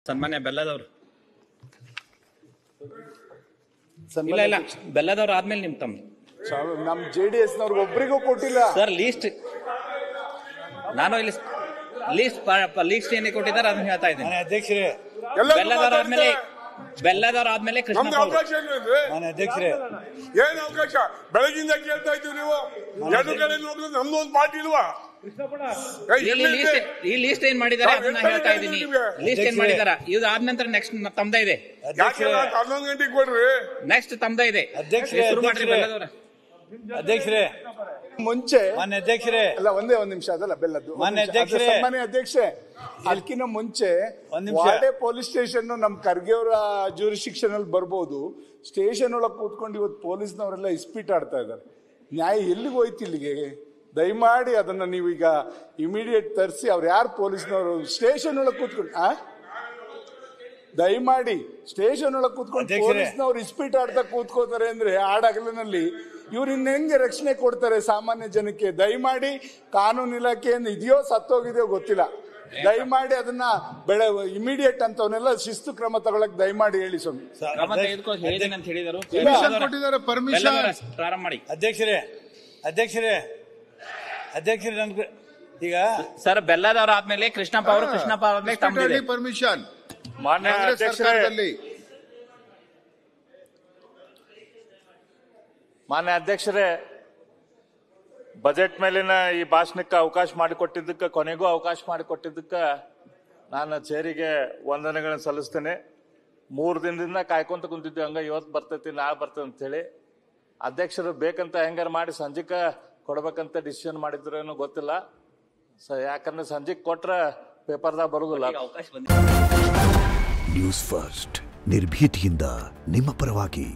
ಸನ್ಮಾನ್ಯ ಬೆಲ್ಲದವ್ರು ಇಲ್ಲ ಇಲ್ಲ ಬೆಲ್ಲದವ್ರು ಆದ್ಮೇಲೆ ನಿಮ್ ತಮ್ಮ ನಮ್ JDS ನವ್ರಿಗೆ ಒಬ್ಬರಿಗೂ ಕೊಟ್ಟಿಲ್ಲ ಸರ್ ಲೀಸ್ಟ್. ನಾನು ಇಲ್ಲಿ ಲೀಸ್ಟ್ ಏನೇ ಕೊಟ್ಟಿದ್ದಾರೆ ಅದನ್ನ ಹೇಳ್ತಾ ಇದ್ದೀನಿ ಅಧ್ಯಕ್ಷರೇ. ಬೆಲ್ಲದವ್ರ ಆದ್ಮೇಲೆ ಕೃಷ್ಣ ಅಧ್ಯಕ್ಷರೇ ಏನ್ ಅವಕಾಶ ಬೆಳಗಿಂದ ಕೇಳ್ತಾ ಇದ್ದೀವಿ ನೀವು ಎರಡು ಕಡೆ ನೋಡಿದ್ರೆ ನಮ್ದು ಒಂದು ಪಾರ್ಟಿ ಇಲ್ವಾ? ಈ ಲೀಸ್ಟ್ ಏನ್ ಮಾಡಿದಾರೆ ಅದನ್ನ ಹೇಳ್ತಾ ಇದ್ದೀನಿ. ಲೀಸ್ಟ್ ಏನ್ ಮಾಡಿದಾರ ಇದು ಆದ ನಂತರ ನೆಕ್ಸ್ಟ್ ತಮ್ದೇ ಇದೆ. 11 ಗಂಟೆಗೆ ಕೊಡ್ರಿ. ನೆಕ್ಸ್ಟ್ ತಮ್ದೇ ಇದೆ. ಅಧ್ಯಕ್ಷರೇ ಮುಂಚೆ ಮಾನ್ಯ ಅಧ್ಯಕ್ಷರೇ ಅಲ್ಲ ಒಂದೇ ಒಂದ್ ನಿಮಿಷ ಅದಲ್ಲ ಬೆಲ್ಲದ್ದು ಮಾನ್ಯ ಅಧ್ಯಕ್ಷರೇ ಸನ್ಮಾನ್ಯ ಅಧ್ಯಕ್ಷೆ ಅದಕ್ಕಿಂತ ಮುಂಚೆ ವಾಡೆ ಪೊಲೀಸ್ ಸ್ಟೇಷನ್ ನಮ್ ಖರ್ಗೆ ಅವರ ಜ್ಯೂರಿಸ್ಡಿಕ್ಷನ್ ಅಲ್ಲಿ ಬರ್ಬೋದು. ಸ್ಟೇಷನ್ ಒಳಗೆ ಕೂತ್ಕೊಂಡು ಇವತ್ತು ಪೊಲೀಸ್ನವರೆಲ್ಲ ಇಸ್ಪೀಟ್ ಆಡ್ತಾ ಇದ್ದಾರೆ. ನ್ಯಾಯ ಎಲ್ಲಿಗೆ ಹೋಯ್ತು ಇಲ್ಲಿಗೆ? ದಯಮಾಡಿ ಅದನ್ನ ನೀವೀಗ ಇಮಿಡಿಯೇಟ್ ತರಿಸಿ ಅವ್ರು ಯಾರು ಪೊಲೀಸ್ನವರು ಸ್ಟೇಷನ್ ಒಳಗೆ ಕೂತ್ಕೊಂಡು ದಯಮಾಡಿ ಸ್ಟೇಷನ್ ಒಳಗೆ ಕೂತ್ಕೊಂಡು ಪೊಲೀಸ್ನವ್ರು ಇಸ್ಪೀಟ್ ಆಡ್ತಾ ಕೂತ್ಕೋತಾರೆ ಅಂದ್ರೆ ಆಡಗಲಿನಲ್ಲಿ ಇವ್ರು ಇನ್ನ ಹೆಂಗೆ ರಕ್ಷಣೆ ಕೊಡ್ತಾರೆ ಸಾಮಾನ್ಯ ಜನಕ್ಕೆ? ದಯಮಾಡಿ ಕಾನೂನು ಇಲಾಖೆಯಿಂದ ಇದೆಯೋ ಸತ್ತೋಗಿದೆಯೋ ಗೊತ್ತಿಲ್ಲ. ದಯಮಾಡಿ ಅದನ್ನ ಇಮಿಡಿಯೇಟ್ ಅಂತವನ್ನೆಲ್ಲ ಶಿಸ್ತು ಕ್ರಮ ತಗೊಳಕ್ ದಯಮಾಡಿ ಹೇಳಿ ಸ್ವಾಮಿ. ಪ್ರಾರಂಭ ಮಾಡಿ ಅಧ್ಯಕ್ಷರೇ. ಅಧ್ಯಕ್ಷರೇ ಅಧ್ಯಕ್ಷರೇ ನನ್ಗೆ ಈಗ ಸರ್ ಬೆಲ್ಲದವ್ರ ಆದ್ಮೇಲೆ ಕೃಷ್ಣಪ್ಪ ಅವರು ಆದ್ಮೇಲೆ ಪರ್ಮಿಷನ್ ಮಾನ್ಯ ಸರ್ಕಾರದಲ್ಲಿ ಮಾನ್ಯ ಅಧ್ಯಕ್ಷರೇ, ಬಜೆಟ್ ಮೇಲಿನ ಈ ಭಾಷಣಕ್ಕೆ ಅವಕಾಶ ಮಾಡಿಕೊಟ್ಟಿದ್ದಕ್ಕೆ, ಕೊನೆಗೂ ಅವಕಾಶ ಮಾಡಿಕೊಟ್ಟಿದ್ದಕ್ಕೆ ನಾನು ಚೇರಿಗೆ ವಂದನೆಗಳನ್ನು ಸಲ್ಲಿಸ್ತೇನೆ. 3 ದಿನದಿಂದ ಕಾಯ್ಕೊಂತ ಕುಂತಿದ್ವಿ, ಹಂಗ ಇವತ್ತು ಬರ್ತೈತಿ ನಾಳೆ ಬರ್ತೈತಿ ಅಂತ ಹೇಳಿ. ಅಧ್ಯಕ್ಷರು ಬೇಕಂತ ಹೆಂಗಾರ ಮಾಡಿ ಸಂಜೆಕ ಕೊಡ್ಬೇಕಂತ ಡಿಸಿಷನ್ ಮಾಡಿದ್ರೇನು ಗೊತ್ತಿಲ್ಲ. ಯಾಕಂದ್ರೆ ಸಂಜೆಗೆ ಕೊಟ್ರೆ ಪೇಪರ್ದಾಗ ಬರುದಿಲ್ಲ. ನ್ಯೂಸ್ ಫಸ್ಟ್ ನಿರ್ಭೀತಿಯಿಂದ ನಿಮ್ಮ ಪರವಾಗಿ.